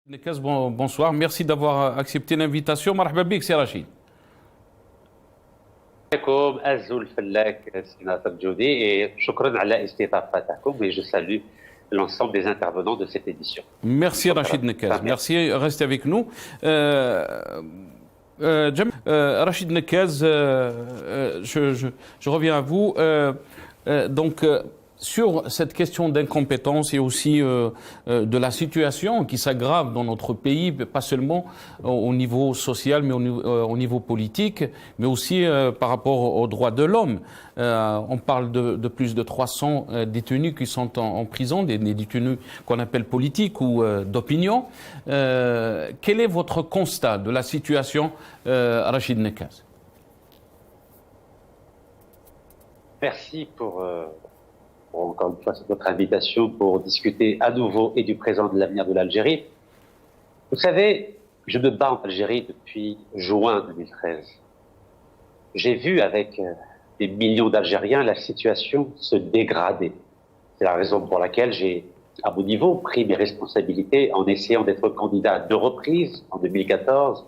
Nekaz, bonsoir, merci d'avoir accepté l'invitation. Marhaba bik, c'est Rachid. عليكم أزول الفلاك سيناتور جودي شكرا على استضافتكم et je salue l'ensemble des intervenants de cette édition. Merci Rachid Nekaz, merci, restez avec nous. Rachid Nekaz, je reviens à vous. Sur cette question d'incompétence et aussi de la situation qui s'aggrave dans notre pays, pas seulement au niveau social, mais au niveau politique, mais aussi par rapport aux droits de l'homme. On parle de plus de 300 détenus qui sont en prison, des détenus qu'on appelle politiques ou d'opinion. Quel est votre constat de la situation, Rachid Nekaz? Merci pour encore une fois votre invitation pour discuter à nouveau et du présent de l'avenir de l'Algérie. Vous savez, je me bats en Algérie depuis juin 2013. J'ai vu avec des millions d'Algériens la situation se dégrader. C'est la raison pour laquelle j'ai, à mon niveau, pris mes responsabilités en essayant d'être candidat à 2 reprises, en 2014,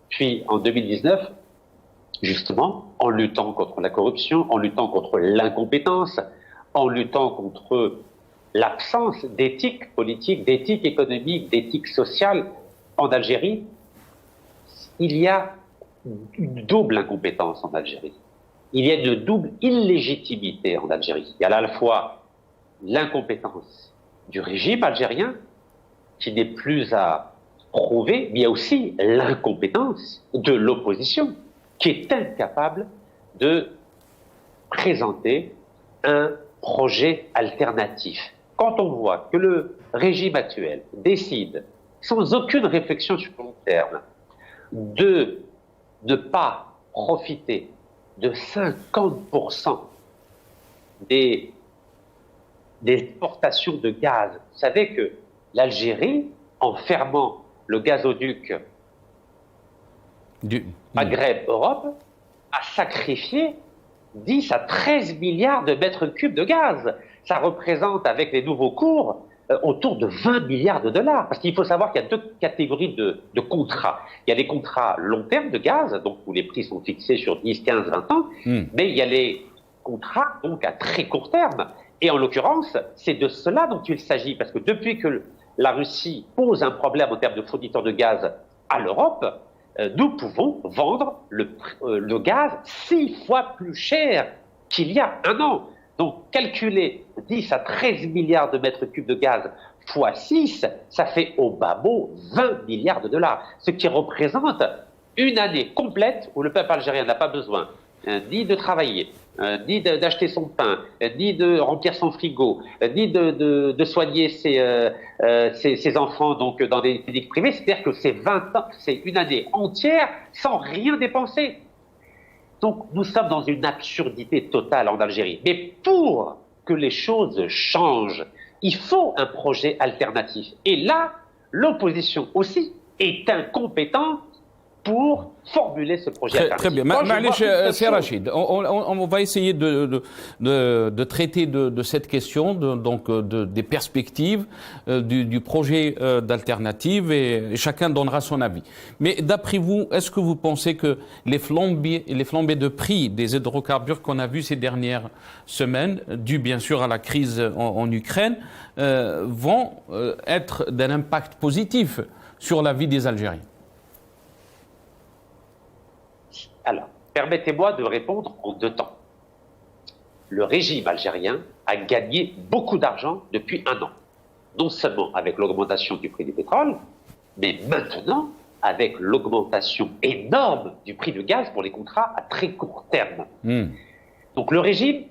puis en 2019, justement en luttant contre la corruption, en luttant contre l'incompétence, en luttant contre l'absence d'éthique politique, d'éthique économique, d'éthique sociale en Algérie. Il y a une double incompétence en Algérie. Il y a une double illégitimité en Algérie. Il y a à la fois l'incompétence du régime algérien, qui n'est plus à prouver, mais il y a aussi l'incompétence de l'opposition, qui est incapable de présenter un projet alternatif. Quand on voit que le régime actuel décide, sans aucune réflexion sur le long terme, de ne pas profiter de 50% des exportations de gaz. Vous savez que l'Algérie, en fermant le gazoduc Maghreb-Europe, a sacrifié 10 à 13 milliards de mètres cubes de gaz. Ça représente, avec les nouveaux cours, autour de 20 milliards de dollars. Parce qu'il faut savoir qu'il y a 2 catégories de contrats. Il y a les contrats long terme de gaz, donc où les prix sont fixés sur 10, 15, 20 ans, mais il y a les contrats donc à très court terme. Et en l'occurrence, c'est de cela dont il s'agit, parce que depuis que la Russie pose un problème en termes de fournisseurs de gaz à l'Europe, nous pouvons vendre le gaz 6 fois plus cher qu'il y a un an. Donc, calculer 10 à 13 milliards de mètres cubes de gaz fois 6, ça fait au bas mot 20 milliards de dollars, ce qui représente une année complète où le peuple algérien n'a pas besoin ni de travailler, ni d'acheter son pain, ni de remplir son frigo, ni de soigner ses enfants donc dans des cliniques privées. C'est-à-dire que c'est 20 ans, c'est une année entière sans rien dépenser. Donc nous sommes dans une absurdité totale en Algérie. Mais pour que les choses changent, il faut un projet alternatif. Et là, l'opposition aussi est incompétente pour formuler ce projet alternatif. Très bien. C'est Rachid. On va essayer de traiter de cette question, des perspectives du projet d'alternative, et chacun donnera son avis. Mais d'après vous, est-ce que vous pensez que les flambées de prix des hydrocarbures qu'on a vues ces dernières semaines, dues bien sûr à la crise en Ukraine, vont être d'un impact positif sur la vie des Algériens? Alors, permettez-moi de répondre en 2 temps. Le régime algérien a gagné beaucoup d'argent depuis 1 an. Non seulement avec l'augmentation du prix du pétrole, mais maintenant avec l'augmentation énorme du prix du gaz pour les contrats à très court terme. Donc le régime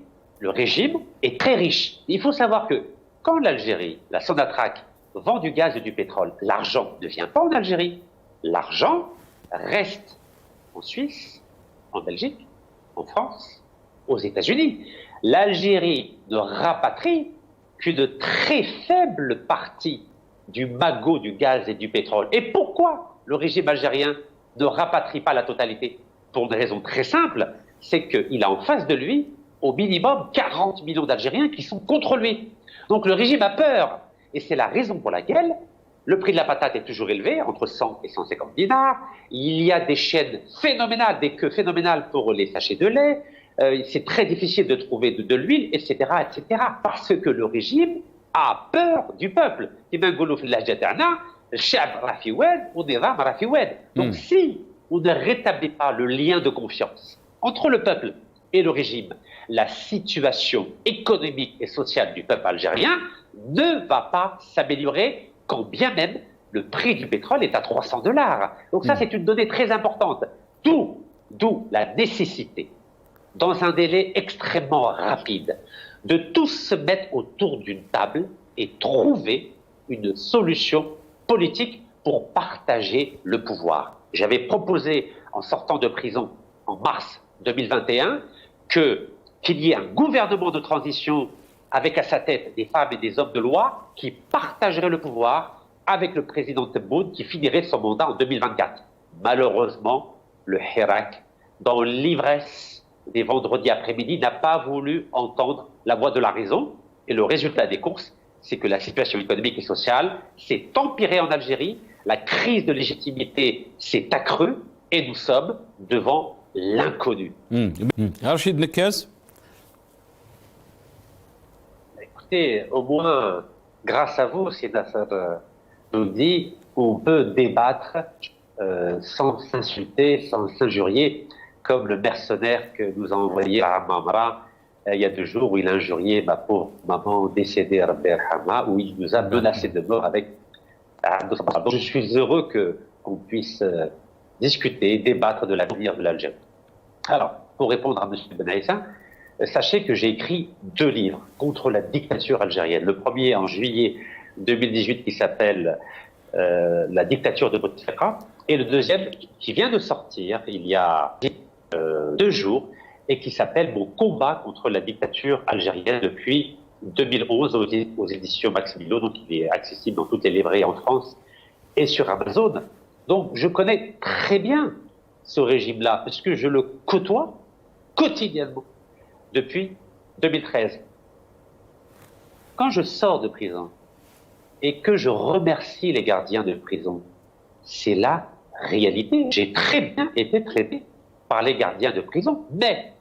est très riche. Il faut savoir que quand l'Algérie, la Sonatrach, vend du gaz et du pétrole, l'argent ne vient pas en Algérie. L'argent reste en Suisse, en Belgique, en France, aux États-Unis. L'Algérie ne rapatrie qu'une très faible partie du magot du gaz et du pétrole. Et pourquoi le régime algérien ne rapatrie pas la totalité? Pour une raison très simple, c'est qu'il a en face de lui au minimum 40 millions d'Algériens qui sont contre lui. Donc le régime a peur. Et c'est la raison pour laquelle Le prix de la patate est toujours élevé, entre 100 et 150 dinars. Il y a des chaînes phénoménales, des queues phénoménales pour les sachets de lait. C'est très difficile de trouver de l'huile, etc., etc. Parce que le régime a peur du peuple. Donc si on ne rétablit pas le lien de confiance entre le peuple et le régime, la situation économique et sociale du peuple algérien ne va pas s'améliorer quand bien même le prix du pétrole est à 300 $. Donc ça, c'est une donnée très importante. D'où la nécessité, dans un délai extrêmement rapide, de tous se mettre autour d'une table et trouver une solution politique pour partager le pouvoir. J'avais proposé, en sortant de prison en mars 2021, qu'il y ait un gouvernement de transition avec à sa tête des femmes et des hommes de loi qui partageraient le pouvoir avec le président Tebboune qui finirait son mandat en 2024. Malheureusement, le Hirak, dans l'ivresse des vendredis après-midi, n'a pas voulu entendre la voix de la raison. Et le résultat des courses, c'est que la situation économique et sociale s'est empirée en Algérie, la crise de légitimité s'est accrue et nous sommes devant l'inconnu. Rachid Nekez. Écoutez, au moins, grâce à vous, c'est Nasser nous dit, on peut débattre sans s'insulter, sans s'injurier, comme le mercenaire que nous a envoyé à Amamra il y a 2 jours, où il a injurié ma pauvre maman décédée à Berhama, où il nous a menacé de mort avec... Donc, je suis heureux qu'on puisse discuter, débattre de l'avenir de l'Algérie. Alors, pour répondre à M. Benaïssa, sachez que j'ai écrit 2 livres contre la dictature algérienne. Le premier en juillet 2018 qui s'appelle La dictature de Bouteflika, et le deuxième qui vient de sortir il y a 2 jours et qui s'appelle Mon combat contre la dictature algérienne depuis 2011 aux éditions Max Milo. Donc il est accessible dans toutes les librairies en France et sur Amazon. Donc je connais très bien ce régime-là parce que je le côtoie quotidiennement depuis 2013. Quand je sors de prison et que je remercie les gardiens de prison, c'est la réalité. J'ai très bien été traité par les gardiens de prison, mais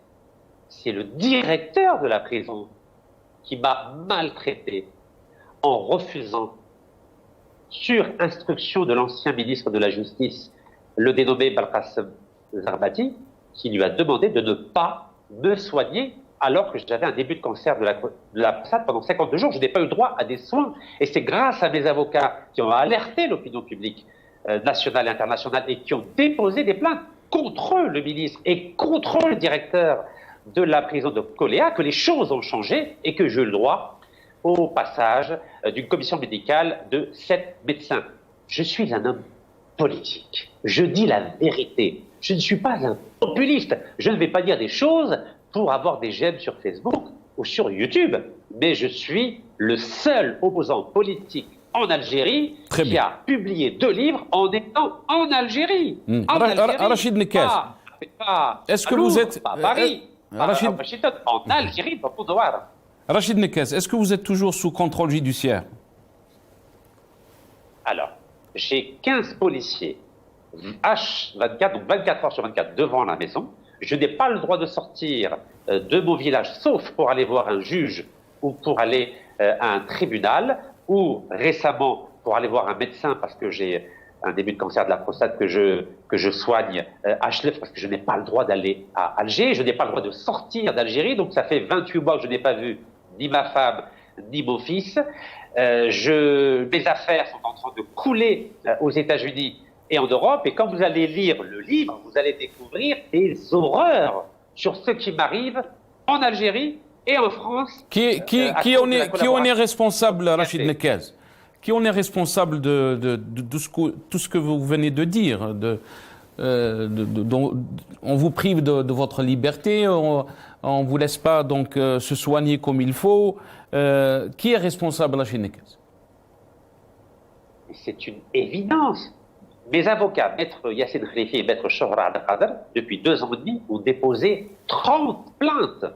c'est le directeur de la prison qui m'a maltraité en refusant, sur instruction de l'ancien ministre de la Justice, le dénommé Belkacem Zarbati, qui lui a demandé de ne pas me soigner alors que j'avais un début de cancer de la prostate pendant 52 jours. Je n'ai pas eu droit à des soins. Et c'est grâce à mes avocats qui ont alerté l'opinion publique nationale et internationale et qui ont déposé des plaintes contre le ministre et contre le directeur de la prison de Koléa que les choses ont changé et que j'ai eu le droit au passage d'une commission médicale de 7 médecins. Je suis un homme politique. Je dis la vérité. Je ne suis pas un populiste. Je ne vais pas dire des choses pour avoir des j'aime sur Facebook ou sur YouTube. Mais je suis le seul opposant politique en Algérie qui a publié 2 livres en étant en Algérie. Rachid Nekez, est-ce que vous êtes... en Algérie, dans Poudoir. Rachid Nekez, est-ce que vous êtes toujours sous contrôle judiciaire? Alors, j'ai 15 policiers, H24, donc 24 heures sur 24, devant la maison. Je n'ai pas le droit de sortir de mon village, sauf pour aller voir un juge ou pour aller à un tribunal, ou récemment pour aller voir un médecin parce que j'ai un début de cancer de la prostate que je soigne à Chlef parce que je n'ai pas le droit d'aller à Alger, je n'ai pas le droit de sortir d'Algérie, donc ça fait 28 mois que je n'ai pas vu ni ma femme ni mon fils. Mes affaires sont en train de couler aux États-Unis et en Europe, et quand vous allez lire le livre, vous allez découvrir des horreurs sur ce qui m'arrive en Algérie et en France. Qui en est responsable, Rachid Nekez? Qui en est responsable de tout ce que vous venez de dire? On vous prive de votre liberté, on ne vous laisse pas donc se soigner comme il faut. Qui est responsable, Rachid Nekez? C'est une évidence. Mes avocats, Maître Yassine Khalifi et Maître Shohra Abdelkader, depuis 2 ans et demi, ont déposé 30 plaintes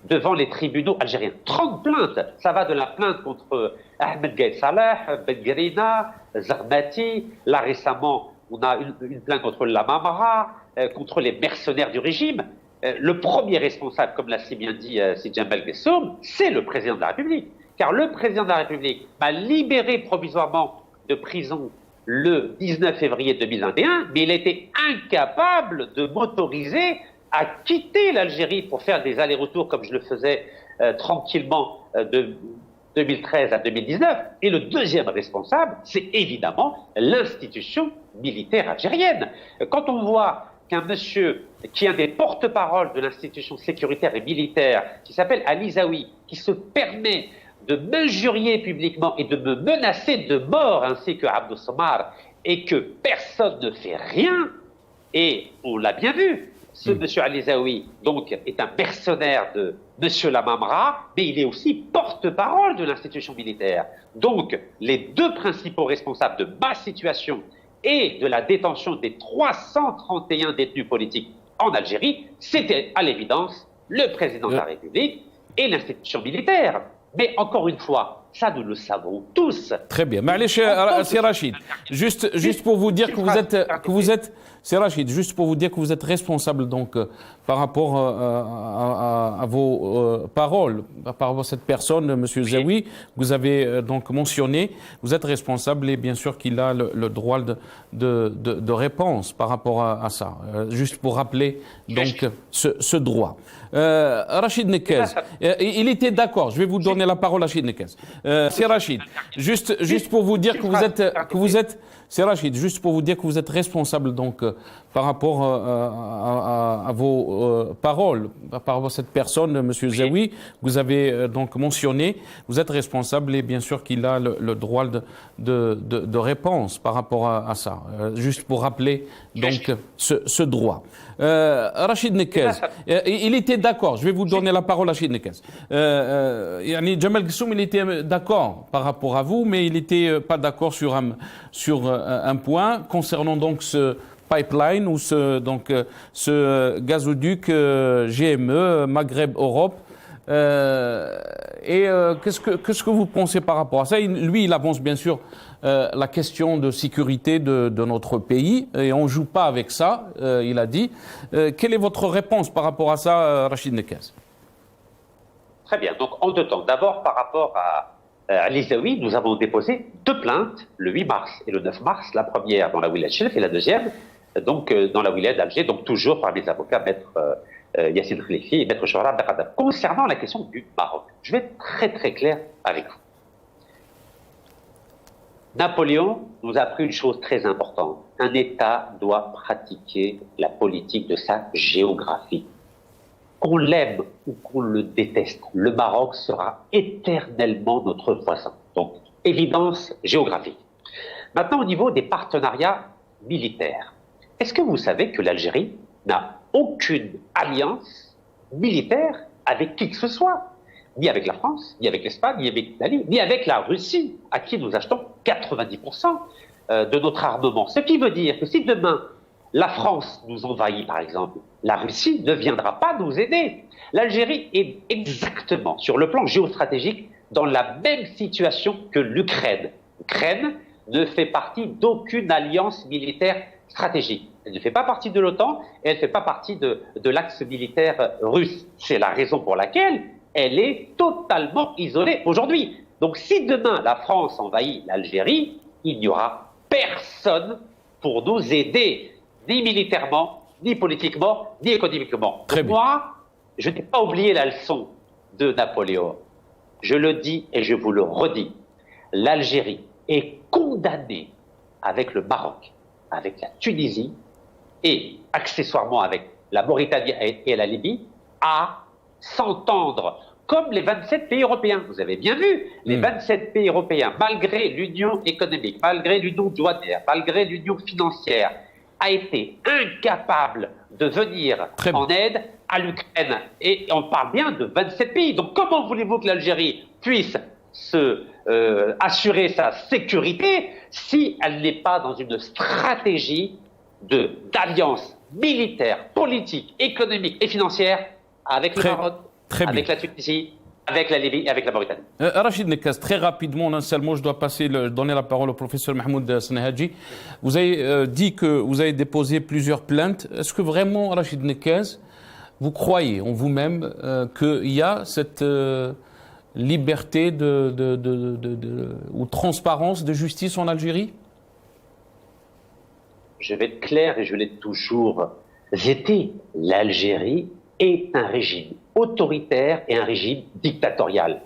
devant les tribunaux algériens. 30 plaintes. Ça va de la plainte contre Ahmed Gaïd Salah, Ben Grina, Zarmati. Là, récemment, on a une plainte contre la Mamara, contre les mercenaires du régime. Le premier responsable, comme l'a si bien dit Sidjan Belgessoum, c'est le président de la République. Car le président de la République m'a libéré provisoirement de prison le 19 février 2021, mais il était incapable de m'autoriser à quitter l'Algérie pour faire des allers-retours comme je le faisais tranquillement de 2013 à 2019. Et le deuxième responsable, c'est évidemment l'institution militaire algérienne. Quand on voit qu'un monsieur qui est un des porte-parole de l'institution sécuritaire et militaire, qui s'appelle Ali Zaoui, qui se permet de m'injurier publiquement et de me menacer de mort, ainsi que Abdou Samar, et que personne ne fait rien, et on l'a bien vu, ce monsieur Ali Zaoui, donc, est un mercenaire de monsieur Lamamra, mais il est aussi porte-parole de l'institution militaire. Donc, les deux principaux responsables de ma situation et de la détention des 331 détenus politiques en Algérie, c'était à l'évidence le président de la République et l'institution militaire. Mais encore une fois, ça nous le savons tous. Très bien. Mais c'est Rachid. Juste pour vous dire que vous êtes, c'est Rachid. Juste pour vous dire que vous êtes responsable donc par rapport à vos paroles, par rapport à cette personne, Monsieur Zaoui, vous avez donc mentionné. Vous êtes responsable et bien sûr qu'il a le droit de réponse par rapport à ça. Juste pour rappeler donc ce droit. Rachid Nekez, il était d'accord. Je vais vous donner la parole à Rachid Nekez. C'est Rachid. Juste pour vous dire que vous êtes, c'est Rachid. Juste pour vous dire que vous êtes responsable donc par rapport à vos paroles, par rapport à cette personne, Monsieur Zaoui, vous avez donc mentionné. Vous êtes responsable et bien sûr qu'il a le droit de réponse par rapport à ça. Juste pour rappeler donc ce droit. Rachid Nekez, il était d'accord. Je vais vous donner la parole à Rachid Nekez. Jamal Gessoum, il était d'accord par rapport à vous, mais il n'était pas d'accord sur un point concernant donc ce pipeline ou ce gazoduc GME Maghreb-Europe. Qu'est-ce que vous pensez par rapport à ça? Lui, il avance bien sûr la question de sécurité de notre pays et on ne joue pas avec ça, il a dit. Quelle est votre réponse par rapport à ça, Rachid Nekez? Très bien. Donc, en deux temps. D'abord, par rapport à Ali Zaoui, nous avons déposé deux plaintes, le 8 mars et le 9 mars. La première dans la wilaya de Chelf et la deuxième donc, dans la wilaya d'Alger, donc toujours par mes avocats, maître Yassine Khalifi et maître Chouara Abdelkader. Concernant la question du Maroc, je vais être très très clair avec vous. Napoléon nous a appris une chose très importante. Un État doit pratiquer la politique de sa géographie. Qu'on l'aime ou qu'on le déteste, le Maroc sera éternellement notre voisin. Donc, évidence géographique. Maintenant, au niveau des partenariats militaires, est-ce que vous savez que l'Algérie n'a aucune alliance militaire avec qui que ce soit? Ni avec la France, ni avec l'Espagne, ni avec l'Italie, ni avec la Russie, à qui nous achetons 90% de notre armement. Ce qui veut dire que si demain, la France nous envahit, par exemple, la Russie ne viendra pas nous aider. L'Algérie est exactement, sur le plan géostratégique, dans la même situation que l'Ukraine. L'Ukraine ne fait partie d'aucune alliance militaire stratégique. Elle ne fait pas partie de l'OTAN et elle ne fait pas partie de l'axe militaire russe. C'est la raison pour laquelle elle est totalement isolée aujourd'hui. Donc si demain la France envahit l'Algérie, il n'y aura personne pour nous aider, ni militairement, ni politiquement, ni économiquement. Moi, je n'ai pas oublié la leçon de Napoléon. Je le dis et je vous le redis. L'Algérie est condamnée avec le Maroc, avec la Tunisie et accessoirement avec la Mauritanie et la Libye à s'entendre comme les 27 pays européens. Vous avez bien vu, les 27 pays européens, malgré l'union économique, malgré l'union douanière, malgré l'union financière, a été incapable de venir en aide à l'Ukraine. Et on parle bien de 27 pays. Donc comment voulez-vous que l'Algérie puisse assurer sa sécurité si elle n'est pas dans une stratégie d'alliance militaire, politique, économique et financière avec le Maroc? Très avec bien. la Tunisie, avec la Libye et avec la Mauritanie. Rachid Nekaz, très rapidement, en un seul mot, je dois donner la parole au professeur Mahmoud Snehadji. Vous avez dit que vous avez déposé plusieurs plaintes. Est-ce que vraiment, Rachid Nekaz, vous croyez en vous-même qu'il y a cette liberté ou transparence de justice en Algérie? Je vais être clair et je l'ai toujours été. L'Algérie est un régime autoritaire et un régime dictatorial.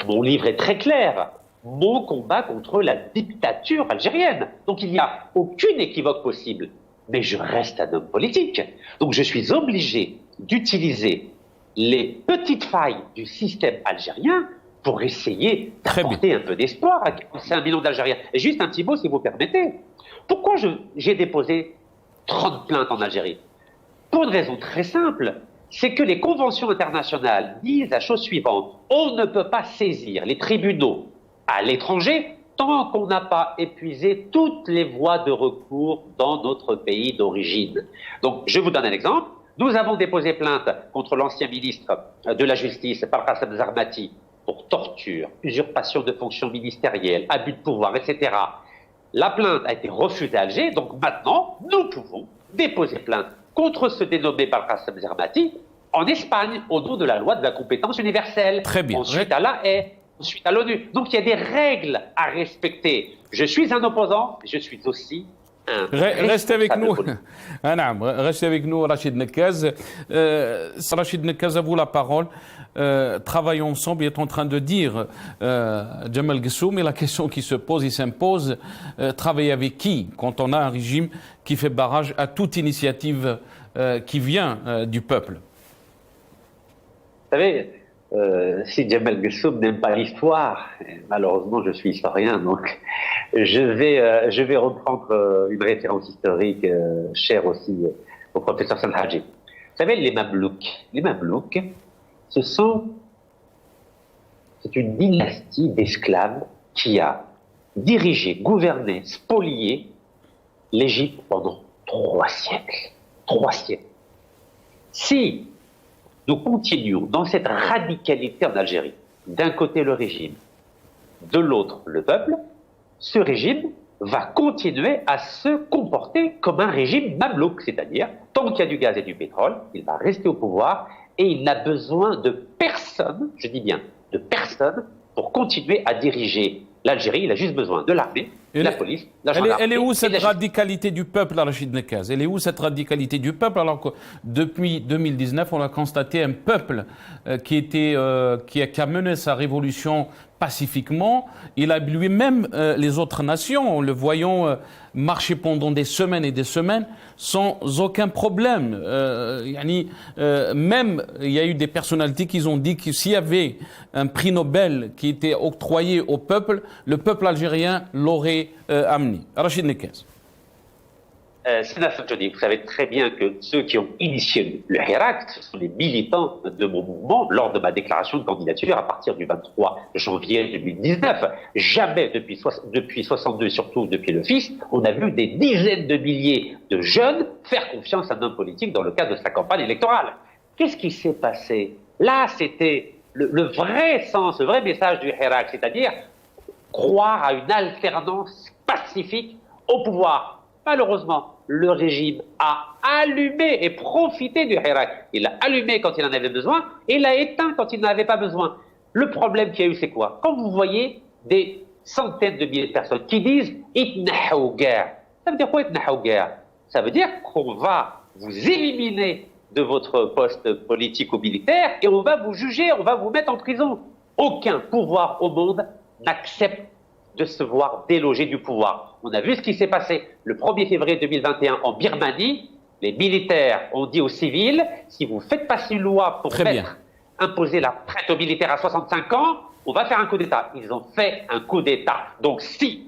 Mon livre est très clair. Mon combat contre la dictature algérienne. Donc il n'y a aucune équivoque possible. Mais je reste un homme politique. Donc je suis obligé d'utiliser les petites failles du système algérien pour essayer d'apporter un peu d'espoir à 5 millions d'Algériens. Et juste un petit mot, si vous permettez. Pourquoi j'ai déposé 30 plaintes en Algérie? Pour une raison très simple. C'est que les conventions internationales disent la chose suivante. On ne peut pas saisir les tribunaux à l'étranger tant qu'on n'a pas épuisé toutes les voies de recours dans notre pays d'origine. Donc, je vous donne un exemple. Nous avons déposé plainte contre l'ancien ministre de la Justice, Belkacem Zarmati, pour torture, usurpation de fonctions ministérielles, abus de pouvoir, etc. La plainte a été refusée à Alger, donc maintenant, nous pouvons déposer plainte contre ce dénommé Belkacem Zarmati en Espagne, au nom de la loi de la compétence universelle. Très bien. Ensuite à la haie, ensuite à l'ONU. Donc il y a des règles à respecter. Je suis un opposant, mais je suis aussi un Restez avec nous. politique. Restez avec nous, Rachid Nekaz. Rachid Nekaz, à vous la parole. Travaillons ensemble, il est en train de dire Jamal Guessoum, mais la question qui se pose, il s'impose, travailler avec qui quand on a un régime qui fait barrage à toute initiative qui vient du peuple? Vous savez, si Jamal Guessoum n'aime pas l'histoire, malheureusement je suis historien, donc je vais reprendre une référence historique chère aussi au professeur Snehadji. Vous savez, les Mamelouks, c'est une dynastie d'esclaves qui a dirigé, gouverné, spolié l'Égypte pendant 3 siècles. 3 siècles. Si nous continuons dans cette radicalité en Algérie, d'un côté le régime, de l'autre le peuple, ce régime va continuer à se comporter comme un régime mamelouk, c'est-à-dire, tant qu'il y a du gaz et du pétrole, il va rester au pouvoir et il n'a besoin de personne, je dis bien de personne, pour continuer à diriger l'Algérie. Il a juste besoin de l'armée, de la police, de la gendarmerie. Elle est où cette radicalité du peuple, Rachid Nekaz? Elle est où cette radicalité du peuple alors que depuis 2019, on a constaté un peuple qui a mené sa révolution pacifiquement. Il a lui-même les autres nations, en le voyant marcher pendant des semaines et des semaines sans aucun problème. Même il y a eu des personnalités qui ont dit que s'il y avait un prix Nobel qui était octroyé au peuple, le peuple algérien l'aurait amené. Rachid Nekaz. Sénat Johnny, vous savez très bien que ceux qui ont initié le Hirak, ce sont les militants de mon mouvement lors de ma déclaration de candidature à partir du 23 janvier 2019. Jamais depuis 62, surtout depuis le fils, on a vu des dizaines de milliers de jeunes faire confiance à un homme politique dans le cadre de sa campagne électorale. Qu'est-ce qui s'est passé? Là, c'était le vrai sens, le vrai message du Hirak, c'est-à-dire croire à une alternance pacifique au pouvoir. Malheureusement, le régime a allumé et profité du Hirak. Il l'a allumé quand il en avait besoin et il l'a éteint quand il n'en avait pas besoin. Le problème qu'il y a eu, c'est quoi? Quand vous voyez des centaines de milliers de personnes qui disent « Itnahou guerre », ça veut dire quoi « Itnahou guerre » Ça veut dire qu'on va vous éliminer de votre poste politique ou militaire et on va vous juger, on va vous mettre en prison. Aucun pouvoir au monde n'accepte de se voir délogé du pouvoir. On a vu ce qui s'est passé le 1er février 2021 en Birmanie. Les militaires ont dit aux civils, si vous faites passer une loi pour imposer la retraite aux militaires à 65 ans, on va faire un coup d'État. Ils ont fait un coup d'État. Donc si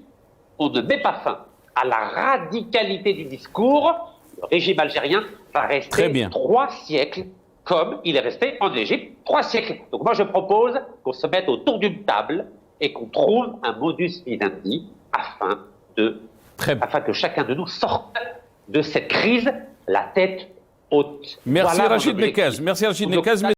on ne met pas fin à la radicalité du discours, le régime algérien va rester 3 siècles comme il est resté en Égypte 3 siècles. Donc moi je propose qu'on se mette autour d'une table et qu'on trouve un modus vivendi afin que chacun de nous sorte de cette crise la tête haute. Merci Rachid Nekaz. Merci Rachid Nekaz.